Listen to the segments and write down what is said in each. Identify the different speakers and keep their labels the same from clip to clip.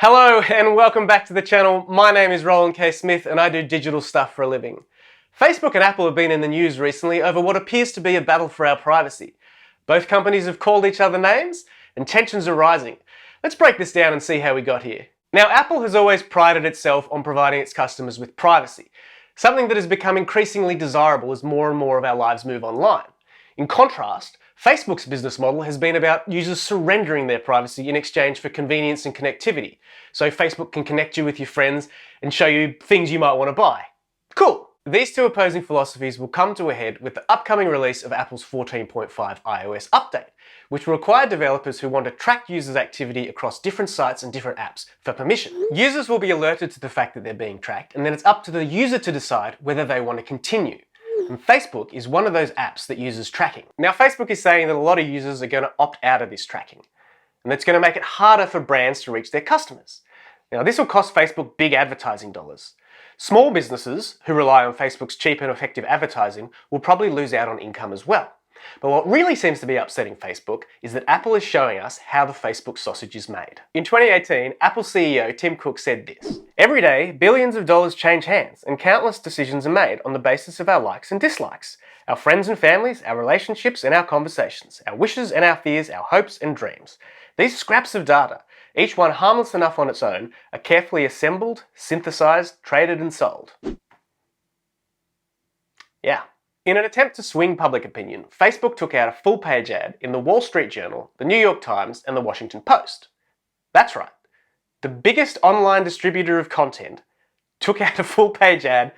Speaker 1: Hello and welcome back to the channel. My name is Roland K. Smith and I do digital stuff for a living. Facebook and Apple have been in the news recently over what appears to be a battle for our privacy. Both companies have called each other names and tensions are rising. Let's break this down and see how we got here. Now, Apple has always prided itself on providing its customers with privacy, something that has become increasingly desirable as more and more of our lives move online. In contrast, Facebook's business model has been about users surrendering their privacy in exchange for convenience and connectivity. So Facebook can connect you with your friends and show you things you might want to buy. Cool! These two opposing philosophies will come to a head with the upcoming release of Apple's 14.5 iOS update, which will require developers who want to track users' activity across different sites and different apps for permission. Users will be alerted to the fact that they're being tracked, and then it's up to the user to decide whether they want to continue. And Facebook is one of those apps that uses tracking. Now, Facebook is saying that a lot of users are going to opt out of this tracking, and that's going to make it harder for brands to reach their customers. Now, this will cost Facebook big advertising dollars. Small businesses who rely on Facebook's cheap and effective advertising will probably lose out on income as well. But what really seems to be upsetting Facebook is that Apple is showing us how the Facebook sausage is made. In 2018, Apple CEO Tim Cook said this: "Every day, billions of dollars change hands and countless decisions are made on the basis of our likes and dislikes, our friends and families, our relationships and our conversations, our wishes and our fears, our hopes and dreams. These scraps of data, each one harmless enough on its own, are carefully assembled, synthesized, traded and sold." Yeah. In an attempt to swing public opinion, Facebook took out a full-page ad in the Wall Street Journal, the New York Times, and the Washington Post. That's right. The biggest online distributor of content took out a full-page ad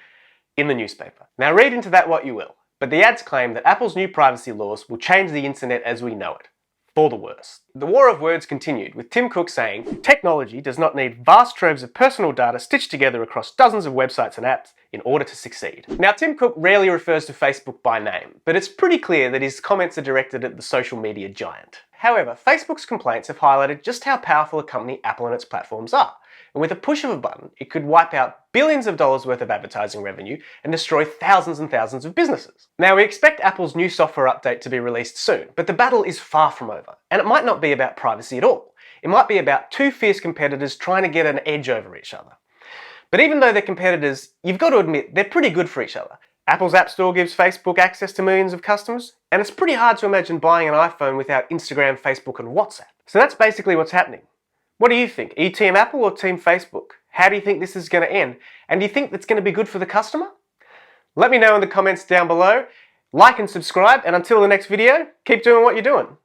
Speaker 1: in the newspaper. Now read into that what you will, but the ads claim that Apple's new privacy laws will change the internet as we know it, for the worse. The war of words continued, with Tim Cook saying, "Technology does not need vast troves of personal data stitched together across dozens of websites and apps in order to succeed." Now, Tim Cook rarely refers to Facebook by name, but it's pretty clear that his comments are directed at the social media giant. However, Facebook's complaints have highlighted just how powerful a company Apple and its platforms are. And with a push of a button, it could wipe out billions of dollars worth of advertising revenue and destroy thousands and thousands of businesses. Now, we expect Apple's new software update to be released soon, but the battle is far from over. And it might not be about privacy at all. It might be about two fierce competitors trying to get an edge over each other. But even though they're competitors, you've got to admit they're pretty good for each other. Apple's App Store gives Facebook access to millions of customers, and it's pretty hard to imagine buying an iPhone without Instagram, Facebook, and WhatsApp. So that's basically what's happening. What do you think? Are you Team Apple or Team Facebook? How do you think this is going to end? And do you think that's going to be good for the customer? Let me know in the comments down below. Like and subscribe, and until the next video, keep doing what you're doing.